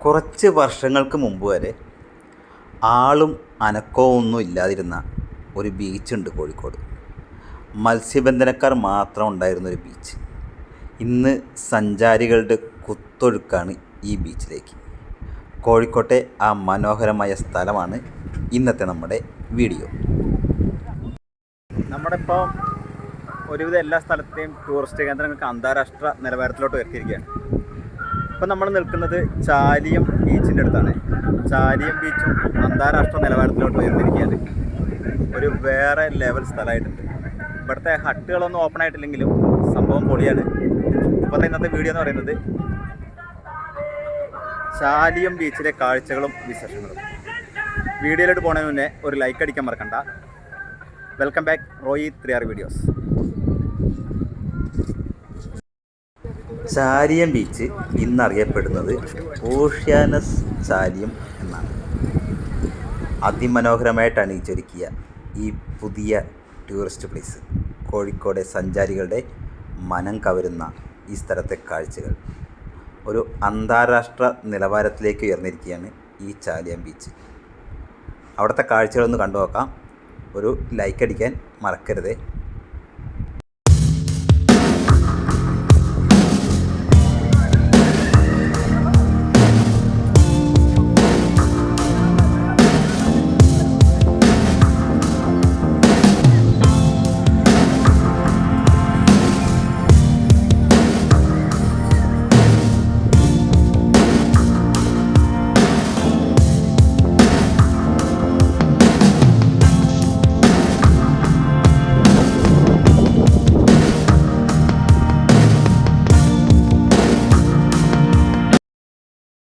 കുറച്ച് വർഷങ്ങൾക്ക് മുമ്പ് വരെ ആളും അനക്കവും ഒന്നും ഇല്ലാതിരുന്ന ഒരു ബീച്ചുണ്ട് കോഴിക്കോട്. മത്സ്യബന്ധനക്കാർ മാത്രം ഉണ്ടായിരുന്നൊരു ബീച്ച്. ഇന്ന് സഞ്ചാരികളുടെ കുത്തൊഴുക്കാണ് ഈ ബീച്ചിലേക്ക്. കോഴിക്കോട്ടെ ആ മനോഹരമായ സ്ഥലമാണ് ഇന്നത്തെ നമ്മുടെ വീഡിയോ. ഇപ്പോൾ ഒരുവിധം എല്ലാ സ്ഥലത്തെയും ടൂറിസ്റ്റ് കേന്ദ്രങ്ങൾക്ക് അന്താരാഷ്ട്ര നിലവാരത്തിലോട്ട് ഉയർത്തിയിരിക്കുകയാണ്. ഇപ്പം നമ്മൾ നിൽക്കുന്നത് ചാലിയം ബീച്ചിൻ്റെ അടുത്താണ്. ചാലിയം ബീച്ചും അന്താരാഷ്ട്ര നിലവാരത്തിലോട്ട് ഉയർത്തിയിരിക്കുകയാണ്. ഒരു വേറെ ലെവൽ സ്ഥലമായിട്ടുണ്ട്. ഇവിടുത്തെ ഹട്ടുകളൊന്നും ഓപ്പൺ ആയിട്ടില്ലെങ്കിലും സംഭവം പൊളിയാണ്. അപ്പോൾ ഇന്നത്തെ വീഡിയോ എന്ന് പറയുന്നത് ചാലിയം ബീച്ചിലെ കാഴ്ചകളും വിശേഷങ്ങളും. വീഡിയോയിലോട്ട് പോകുന്നതിന് മുന്നേ ഒരു ലൈക്ക് അടിക്കാൻ മറക്കണ്ട. Welcome back Roy 3R videos. Chaliyam beach ഇന്നറിയപ്പെടുന്നത് ഓഷ്യാനസ് ചാലിയം എന്നാണ്. അതിമനോഹരമായിട്ട് അണിയിച്ചൊരുക്കിയ ഈ പുതിയ ടൂറിസ്റ്റ് പ്ലേസ് കോഴിക്കോടെ സഞ്ചാരികളുടെ മനം കവരുന്ന ഈ സ്ഥലത്തെ കാഴ്ചകൾ ഒരു അന്താരാഷ്ട്ര നിലവാരത്തിലേക്ക് ഉയർന്നിരിക്കുകയാണ് ഈ ചാലിയം ബീച്ച്. അവിടുത്തെ കാഴ്ചകളൊന്ന് കണ്ടു നോക്കാം. ഒരു ലൈക്ക് അടിക്കാൻ മറക്കരുത്.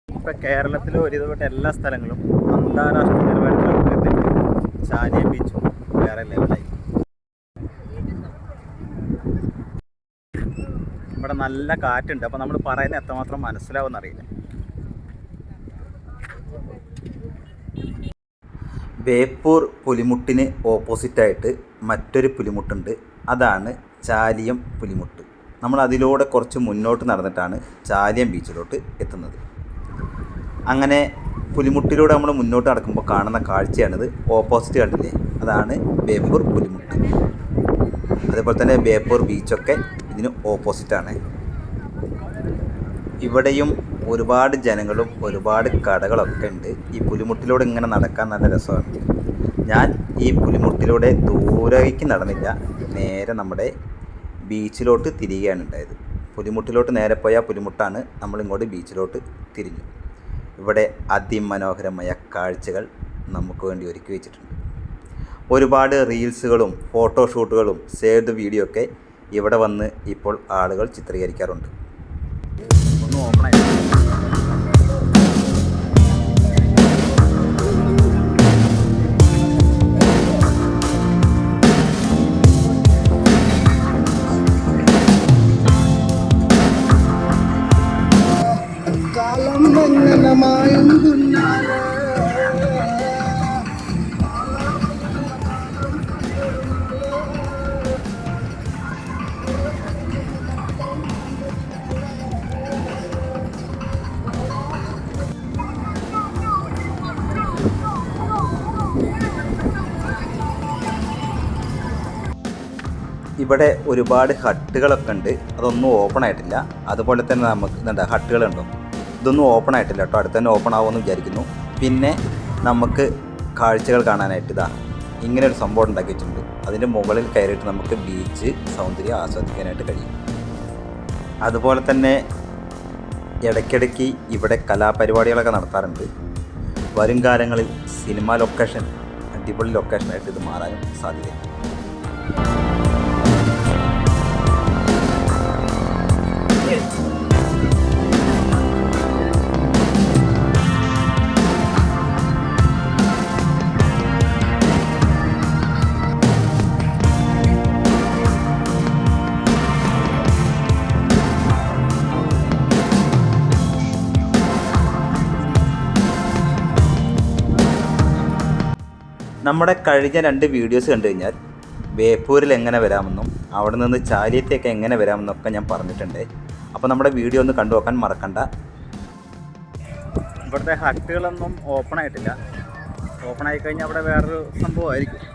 ഇപ്പോൾ കേരളത്തിലെ ഒരുവിധപ്പെട്ട എല്ലാ സ്ഥലങ്ങളും അന്താരാഷ്ട്ര നിലവാരത്തിലോട്ട് എത്തിയിട്ടുണ്ട്. ചാലിയം ബീച്ചും വേറെ ലെവലായി. ഇവിടെ നല്ല കാറ്റുണ്ട്. അപ്പോൾ നമ്മൾ പറയുന്നത് എത്രമാത്രം മനസ്സിലാവുമെന്നറിയില്ല. ബേപ്പൂർ പുലിമുട്ടിന് ഓപ്പോസിറ്റായിട്ട് മറ്റൊരു പുലിമുട്ടുണ്ട്. അതാണ് ചാലിയം പുലിമുട്ട്. നമ്മൾ അതിലൂടെ കുറച്ച് മുന്നോട്ട് നടന്നിട്ടാണ് ചാലിയം ബീച്ചിലോട്ട് എത്തുന്നത്. അങ്ങനെ പുലിമുട്ടിലൂടെ നമ്മൾ മുന്നോട്ട് നടക്കുമ്പോൾ കാണുന്ന കാഴ്ചയാണിത്. ഓപ്പോസിറ്റ് കണ്ടില്ലേ, അതാണ് ബേപ്പൂർ പുലിമുട്ട്. അതേപോലെ തന്നെ ബേപ്പൂർ ബീച്ചൊക്കെ ഇതിന് ഓപ്പോസിറ്റാണ്. ഇവിടെയും ഒരുപാട് ജനങ്ങളും ഒരുപാട് കടകളൊക്കെ ഉണ്ട്. ഈ പുലിമുട്ടിലൂടെ ഇങ്ങനെ നടക്കാൻ നല്ല രസമാണ്. ഞാൻ ഈ പുലിമുട്ടിലൂടെ ദൂരേക്ക് നടന്നില്ല, നേരെ നമ്മുടെ ബീച്ചിലോട്ട് തിരികെയാണ് ഉണ്ടായത്. പുലിമുട്ടിലോട്ട് നേരെ പോയാൽ പുലിമുട്ടാണ്, നമ്മളിങ്ങോട്ട് ബീച്ചിലോട്ട് തിരിഞ്ഞു. ഇവിടെ അതിമനോഹരമായ കാഴ്ചകൾ നമുക്ക് വേണ്ടി ഒരുക്കി വെച്ചിട്ടുണ്ട്. ഒരുപാട് റീൽസുകളും ഫോട്ടോഷൂട്ടുകളും സേവ്ഡ് വീഡിയോ ഒക്കെ ഇവിടെ വന്ന് ഇപ്പോൾ ആളുകൾ ചിത്രീകരിക്കാറുണ്ട്. ഒന്ന് ഓപ്പണായി ഇവിടെ ഒരുപാട് ഹട്ടുകളൊക്കെ ഉണ്ട്. അതൊന്നും ഓപ്പൺ ആയിട്ടില്ല. അതുപോലെ തന്നെ നമുക്ക് എന്താ ഹട്ടുകളുണ്ടോ, ഇതൊന്നും ഓപ്പൺ ആയിട്ടില്ല കേട്ടോ. അടുത്ത് തന്നെ ഓപ്പൺ ആവുമെന്ന് വിചാരിക്കുന്നു. പിന്നെ നമുക്ക് കാഴ്ചകൾ കാണാനായിട്ട് ഇതാ ഇങ്ങനെ ഒരു സംഭവം ഉണ്ടാക്കി വെച്ചിട്ടുണ്ട്. അതിൻ്റെ മുകളിൽ കയറിയിട്ട് നമുക്ക് ബീച്ച് സൗന്ദര്യം ആസ്വദിക്കാനായിട്ട് കഴിയും. അതുപോലെ തന്നെ ഇടയ്ക്കിടയ്ക്ക് ഇവിടെ കലാപരിപാടികളൊക്കെ നടത്താറുണ്ട്. വരും കാലങ്ങളിൽ സിനിമ ലൊക്കേഷൻ, അടിപൊളി ലൊക്കേഷനായിട്ട് ഇത് മാറാനും സാധ്യതയുണ്ട്. നമ്മുടെ കഴിഞ്ഞ 2 വീഡിയോസ് കണ്ടു കഴിഞ്ഞാൽ ബേപ്പൂരിൽ എങ്ങനെ വരാമെന്നും അവിടെ നിന്ന് ചാലിയത്തേക്ക് എങ്ങനെ വരാമെന്നൊക്കെ ഞാൻ പറഞ്ഞിട്ടുണ്ട്. അപ്പോൾ നമ്മുടെ വീഡിയോ ഒന്ന് കണ്ടു നോക്കാൻ മറക്കണ്ട. ഇവിടുത്തെ ഹട്ടുകളൊന്നും ഓപ്പൺ ആയിട്ടില്ല. ഓപ്പൺ ആയി കഴിഞ്ഞാൽ അവിടെ വേറൊരു സംഭവമായിരിക്കും.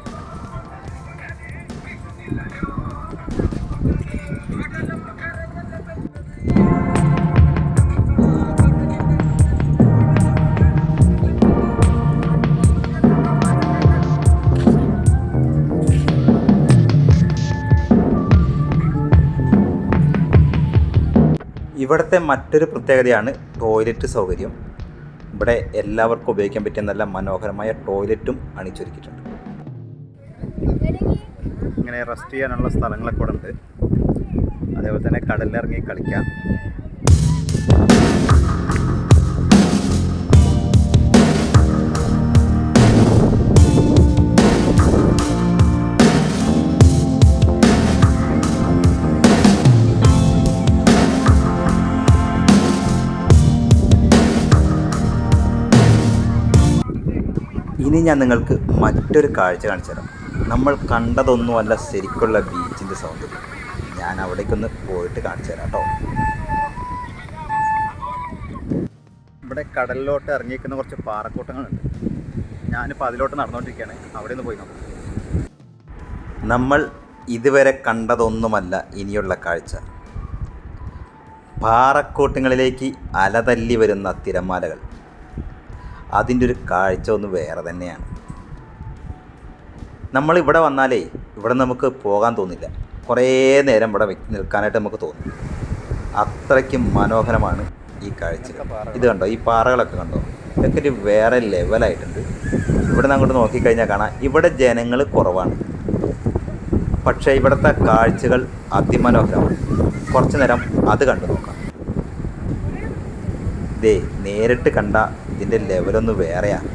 ഇവിടുത്തെ മറ്റൊരു പ്രത്യേകതയാണ് ടോയ്ലറ്റ് സൗകര്യം. ഇവിടെ എല്ലാവർക്കും ഉപയോഗിക്കാൻ പറ്റിയ നല്ല മനോഹരമായ ടോയ്ലറ്റും അണിച്ചൊരുക്കിയിട്ടുണ്ട്. ഇങ്ങനെ റെസ്റ്റ് ചെയ്യാനുള്ള സ്ഥലങ്ങളൊക്കെ ഇവിടെ ഉണ്ട്. അതേപോലെ തന്നെ കടലിലിറങ്ങി കളിക്കാം. ഇനി ഞാൻ നിങ്ങൾക്ക് മറ്റൊരു കാഴ്ച കാണിച്ചു തരാം. നമ്മൾ കണ്ടതൊന്നുമല്ല ശരിക്കുള്ള ബീച്ചിൻ്റെ സൗന്ദര്യം. ഞാൻ അവിടേക്കൊന്ന് പോയിട്ട് കാണിച്ചു തരാം കേട്ടോ. ഇവിടെ കടലിലോട്ട് ഇറങ്ങിയിരിക്കുന്ന കുറച്ച് പാറക്കൂട്ടങ്ങളുണ്ട്. ഞാനിപ്പോൾ അതിലോട്ട് നടന്നുകൊണ്ടിരിക്കുകയാണ്. അവിടെ നിന്ന് പോയി നോക്കാം. നമ്മൾ ഇതുവരെ കണ്ടതൊന്നുമല്ല ഇനിയുള്ള കാഴ്ച. പാറക്കൂട്ടങ്ങളിലേക്ക് അലതല്ലി വരുന്ന തിരമാലകൾ. അതിൻ്റെ ഒരു കാഴ്ച ഒന്ന് വേറെ തന്നെയാണ്. നമ്മളിവിടെ വന്നാലേ ഇവിടെ നമുക്ക് പോകാൻ തോന്നില്ല. കുറേ നേരം ഇവിടെ നിൽക്കാനായിട്ട് നമുക്ക് തോന്നും. അത്രയ്ക്കും മനോഹരമാണ് ഈ കാഴ്ചകൾ. ഇത് കണ്ടോ, ഈ പാറകളൊക്കെ കണ്ടോ, ഇതൊക്കെ ഒരു വേറെ ലെവലായിട്ടുണ്ട്. ഇവിടെ നിന്ന് അങ്ങോട്ട് നോക്കിക്കഴിഞ്ഞാൽ കാണാം ഇവിടെ ജനങ്ങൾ കുറവാണ്. പക്ഷേ ഇവിടുത്തെ കാഴ്ചകൾ അതിമനോഹരമാണ്. കുറച്ച് നേരം അത് കണ്ടു നോക്കാം. ഇതേ നേരിട്ട് കണ്ട ഇതിൻ്റെ ലെവലൊന്ന് വേറെയാണ്.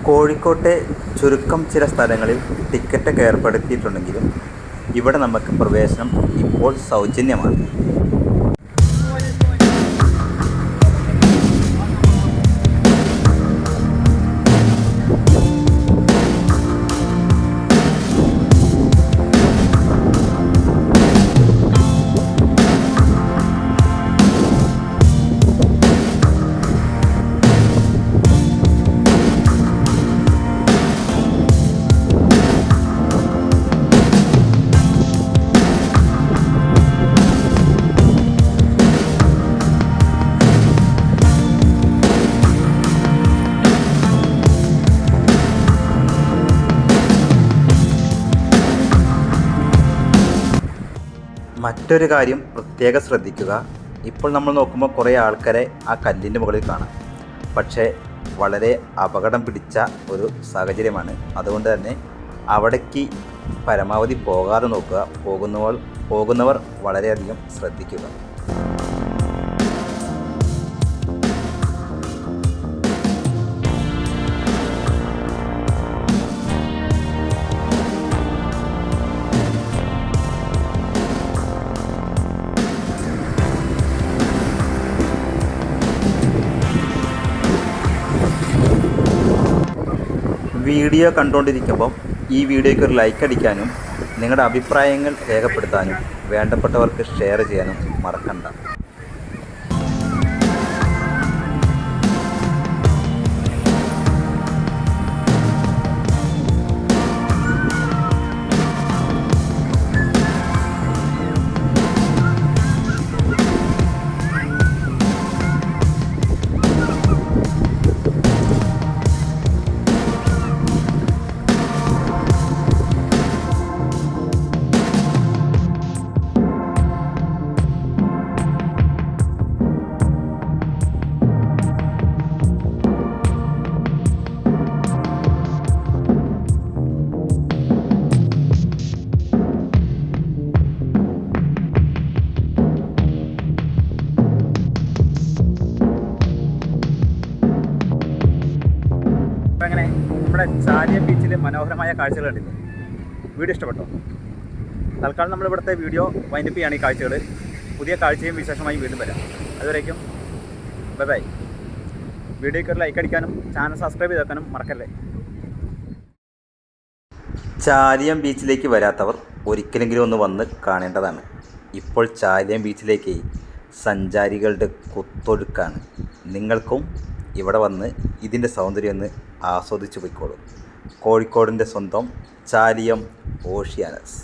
കോഴിക്കോട്ടെ ചുരുക്കം ചില സ്ഥലങ്ങളിൽ ടിക്കറ്റൊക്കെ ഏർപ്പെടുത്തിയിട്ടുണ്ടെങ്കിലും ഇവിടെ നമുക്ക് പ്രവേശനം ഇപ്പോൾ സൗജന്യമാണ്. മറ്റൊരു കാര്യം പ്രത്യേകം ശ്രദ്ധിക്കുക. ഇപ്പോൾ നമ്മൾ നോക്കുമ്പോൾ കുറേ ആൾക്കാരെ ആ കല്ലിൻ്റെ മുകളിൽ കാണാം. പക്ഷേ വളരെ അപകടം പിടിച്ച ഒരു സാഹചര്യമാണ്. അതുകൊണ്ട് തന്നെ അവിടേക്ക് പരമാവധി പോകാതെ നോക്കുക. പോകുന്നവർ വളരെയധികം ശ്രദ്ധിക്കുക. വീഡിയോ കണ്ടുകൊണ്ടിരിക്കുമ്പം ഈ വീഡിയോയ്ക്ക് ഒരു ലൈക്ക് അടിക്കാനും നിങ്ങളുടെ അഭിപ്രായങ്ങൾ രേഖപ്പെടുത്താനും വേണ്ടപ്പെട്ടവർക്ക് ഷെയർ ചെയ്യാനും മറക്കണ്ട. ബീച്ചിൽ മനോഹരമായ കാഴ്ചകൾ കണ്ടില്ലേ? വീഡിയോ ഇഷ്ടപ്പെട്ടോ? തൽക്കാലം നമ്മൾ ഇവിടുത്തെ വീഡിയോ വൈൻഡപ്പ് ചെയ്യാണ്. ഈ കാഴ്ചകൾ പുതിയ കാഴ്ചയും വിശേഷമായി വീണ്ടും വരാം. അതുവരേക്കും ബൈ ബൈ. വീഡിയോയ്ക്ക് ഒരു ലൈക്ക് അടിക്കാനും ചാനൽ സബ്സ്ക്രൈബ് ചെയ്തേക്കാനും മറക്കല്ലേ. ചാലിയം ബീച്ചിലേക്ക് വരാത്തവർ ഒരിക്കലെങ്കിലും ഒന്ന് വന്ന് കാണേണ്ടതാണ്. ഇപ്പോൾ ചാലിയം ബീച്ചിലേക്ക് സഞ്ചാരികളുടെ കുത്തൊഴുക്കാണ്. നിങ്ങൾക്കും ഇവിടെ വന്ന് ഇതിൻ്റെ സൗന്ദര്യം ഒന്ന് ആസ്വദിച്ചു പോയിക്കോളൂ. കോഴിക്കോടിൻ്റെ സ്വന്തം ചാലിയം ഓഷ്യാനസ്.